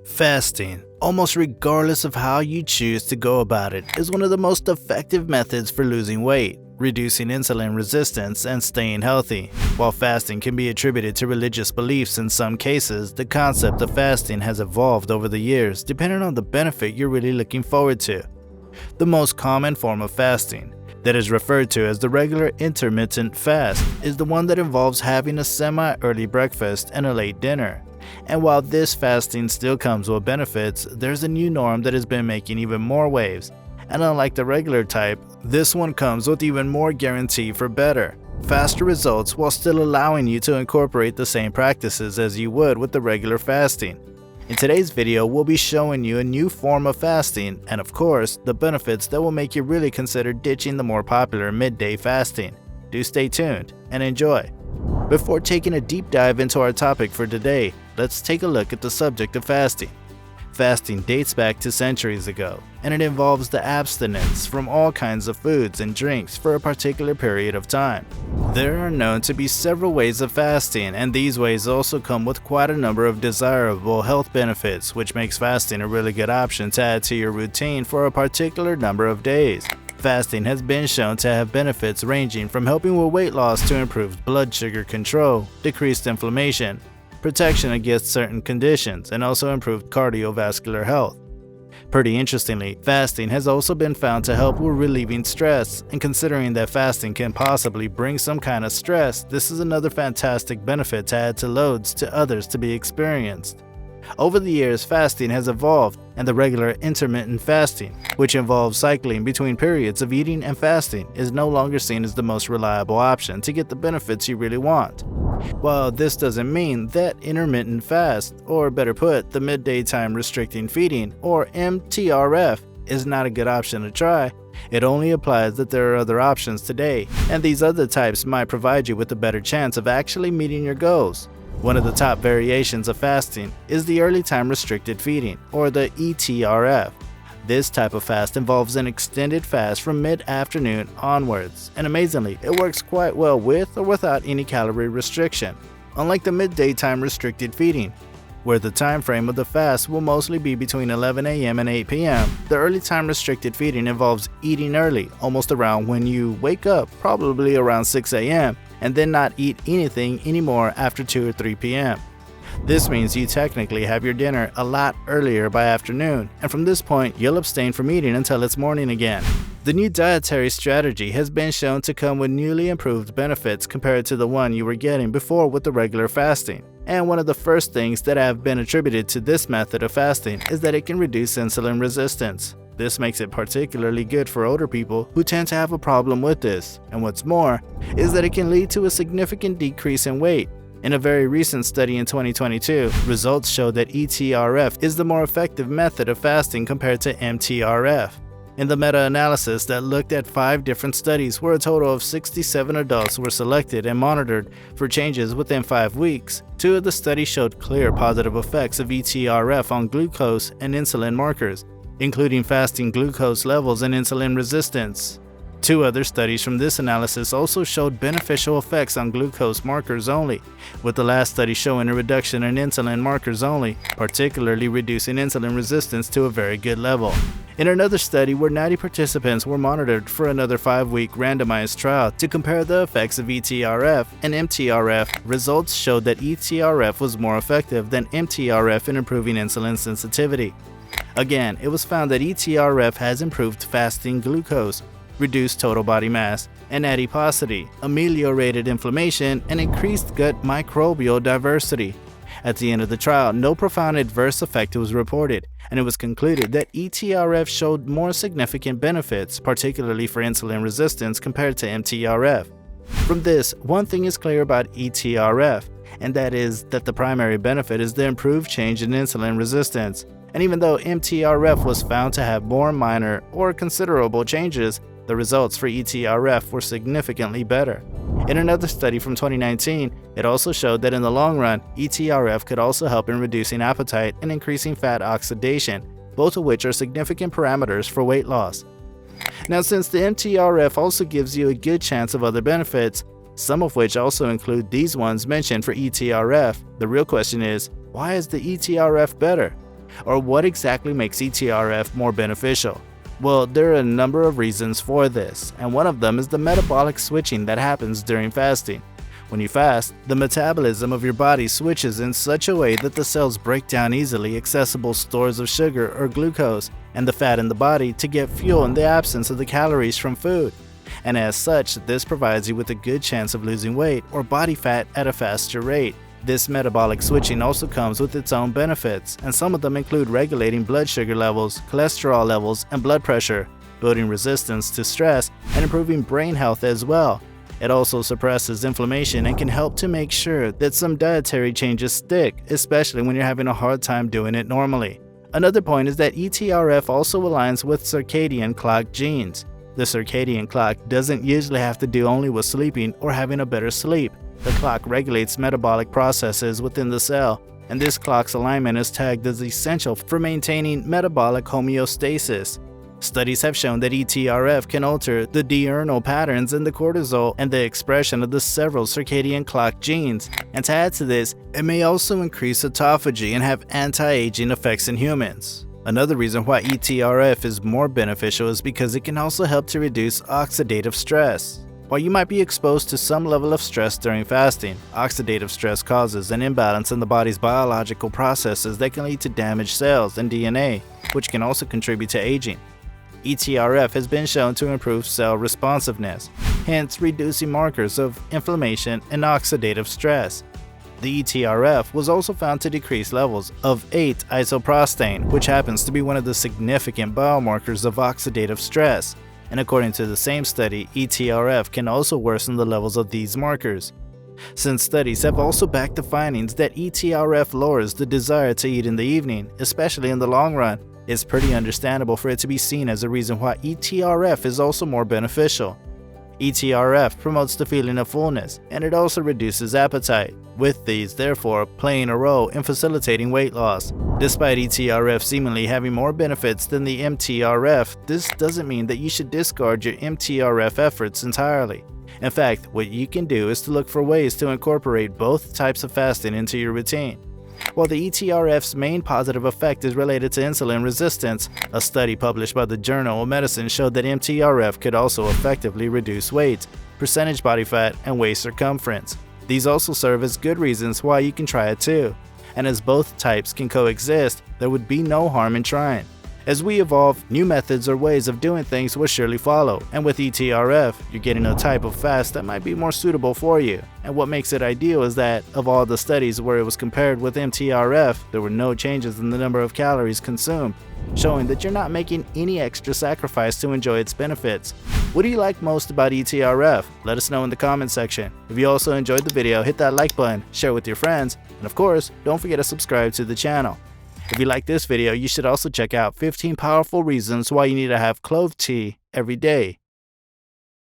Fasting, almost regardless of how you choose to go about it, is one of the most effective methods for losing weight, reducing insulin resistance, and staying healthy. While fasting can be attributed to religious beliefs in some cases, the concept of fasting has evolved over the years depending on the benefit you're really looking forward to. The most common form of fasting, that is referred to as the regular intermittent fast, is the one that involves having a semi-early breakfast and a late dinner. And while this fasting still comes with benefits, there's a new norm that has been making even more waves. And unlike the regular type, this one comes with even more guarantee for better, faster results while still allowing you to incorporate the same practices as you would with the regular fasting. In today's video, we'll be showing you a new form of fasting and, of course, the benefits that will make you really consider ditching the more popular midday fasting. Do stay tuned and enjoy. Before taking a deep dive into our topic for today, let's take a look at the subject of fasting. Fasting dates back to centuries ago, and it involves the abstinence from all kinds of foods and drinks for a particular period of time. There are known to be several ways of fasting, and these ways also come with quite a number of desirable health benefits, which makes fasting a really good option to add to your routine for a particular number of days. Fasting has been shown to have benefits ranging from helping with weight loss to improved blood sugar control, decreased inflammation, protection against certain conditions, and also improved cardiovascular health. Pretty interestingly, fasting has also been found to help with relieving stress, and considering that fasting can possibly bring some kind of stress, this is another fantastic benefit to add to loads to others to be experienced. Over the years, fasting has evolved, and the regular intermittent fasting, which involves cycling between periods of eating and fasting, is no longer seen as the most reliable option to get the benefits you really want. While this doesn't mean that intermittent fast, or better put, the midday time restricting feeding, or MTRF, is not a good option to try, it only applies that there are other options today, and these other types might provide you with a better chance of actually meeting your goals. One of the top variations of fasting is the early time restricted feeding, or the ETRF. This type of fast involves an extended fast from mid-afternoon onwards, and amazingly, it works quite well with or without any calorie restriction. Unlike the midday time restricted feeding, where the time frame of the fast will mostly be between 11 a.m. and 8 p.m., the early time restricted feeding involves eating early, almost around when you wake up, probably around 6 a.m., and then not eat anything anymore after 2 or 3 p.m. This means you technically have your dinner a lot earlier by afternoon, and from this point, you'll abstain from eating until it's morning again. The new dietary strategy has been shown to come with newly improved benefits compared to the one you were getting before with the regular fasting. And one of the first things that have been attributed to this method of fasting is that it can reduce insulin resistance. This makes it particularly good for older people who tend to have a problem with this. And what's more, is that it can lead to a significant decrease in weight. In a very recent study in 2022, results show that ETRF is the more effective method of fasting compared to MTRF. In the meta-analysis that looked at 5 different studies where a total of 67 adults were selected and monitored for changes within 5 weeks, 2 of the studies showed clear positive effects of ETRF on glucose and insulin markers, including fasting glucose levels and insulin resistance. 2 other studies from this analysis also showed beneficial effects on glucose markers only, with the last study showing a reduction in insulin markers only, particularly reducing insulin resistance to a very good level. In another study where 90 participants were monitored for another 5-week randomized trial to compare the effects of ETRF and MTRF, results showed that ETRF was more effective than MTRF in improving insulin sensitivity. Again, it was found that ETRF has improved fasting glucose, reduced total body mass and adiposity, ameliorated inflammation, and increased gut microbial diversity. At the end of the trial, no profound adverse effect was reported, and it was concluded that ETRF showed more significant benefits, particularly for insulin resistance compared to MTRF. From this, one thing is clear about ETRF, and that is that the primary benefit is the improved change in insulin resistance. And even though MTRF was found to have more minor or considerable changes, the results for ETRF were significantly better. In another study from 2019, it also showed that in the long run, ETRF could also help in reducing appetite and increasing fat oxidation, both of which are significant parameters for weight loss. Now, since the MTRF also gives you a good chance of other benefits, some of which also include these ones mentioned for ETRF, the real question is, why is the ETRF better? Or what exactly makes ETRF more beneficial? Well, there are a number of reasons for this, and one of them is the metabolic switching that happens during fasting. When you fast, the metabolism of your body switches in such a way that the cells break down easily accessible stores of sugar or glucose and the fat in the body to get fuel in the absence of the calories from food. And as such, this provides you with a good chance of losing weight or body fat at a faster rate. This metabolic switching also comes with its own benefits, and some of them include regulating blood sugar levels, cholesterol levels, and blood pressure, building resistance to stress, and improving brain health as well. It also suppresses inflammation and can help to make sure that some dietary changes stick, especially when you're having a hard time doing it normally. Another point is that ETRF also aligns with circadian clock genes. The circadian clock doesn't usually have to do only with sleeping or having a better sleep. The clock regulates metabolic processes within the cell, and this clock's alignment is tagged as essential for maintaining metabolic homeostasis. Studies have shown that ETRF can alter the diurnal patterns in the cortisol and the expression of the several circadian clock genes, and to add to this, it may also increase autophagy and have anti-aging effects in humans. Another reason why ETRF is more beneficial is because it can also help to reduce oxidative stress. While you might be exposed to some level of stress during fasting, oxidative stress causes an imbalance in the body's biological processes that can lead to damaged cells and DNA, which can also contribute to aging. ETRF has been shown to improve cell responsiveness, hence reducing markers of inflammation and oxidative stress. The ETRF was also found to decrease levels of 8-isoprostane, which happens to be one of the significant biomarkers of oxidative stress. And according to the same study, ETRF can also worsen the levels of these markers. Since studies have also backed the findings that ETRF lowers the desire to eat in the evening, especially in the long run, it's pretty understandable for it to be seen as a reason why ETRF is also more beneficial. ETRF promotes the feeling of fullness, and it also reduces appetite, with these therefore playing a role in facilitating weight loss. Despite ETRF seemingly having more benefits than the MTRF, this doesn't mean that you should discard your MTRF efforts entirely. In fact, what you can do is to look for ways to incorporate both types of fasting into your routine. While the ETRF's main positive effect is related to insulin resistance, a study published by the Journal of Medicine showed that MTRF could also effectively reduce weight, percentage body fat, and waist circumference. These also serve as good reasons why you can try it too. And as both types can coexist, there would be no harm in trying. As we evolve, new methods or ways of doing things will surely follow, and with ETRF, you're getting a type of fast that might be more suitable for you. And what makes it ideal is that, of all the studies where it was compared with MTRF, there were no changes in the number of calories consumed, showing that you're not making any extra sacrifice to enjoy its benefits. What do you like most about ETRF? Let us know in the comment section. If you also enjoyed the video, hit that like button, share it with your friends, and of course, don't forget to subscribe to the channel. If you like this video, you should also check out 15 powerful reasons why you need to have clove tea every day.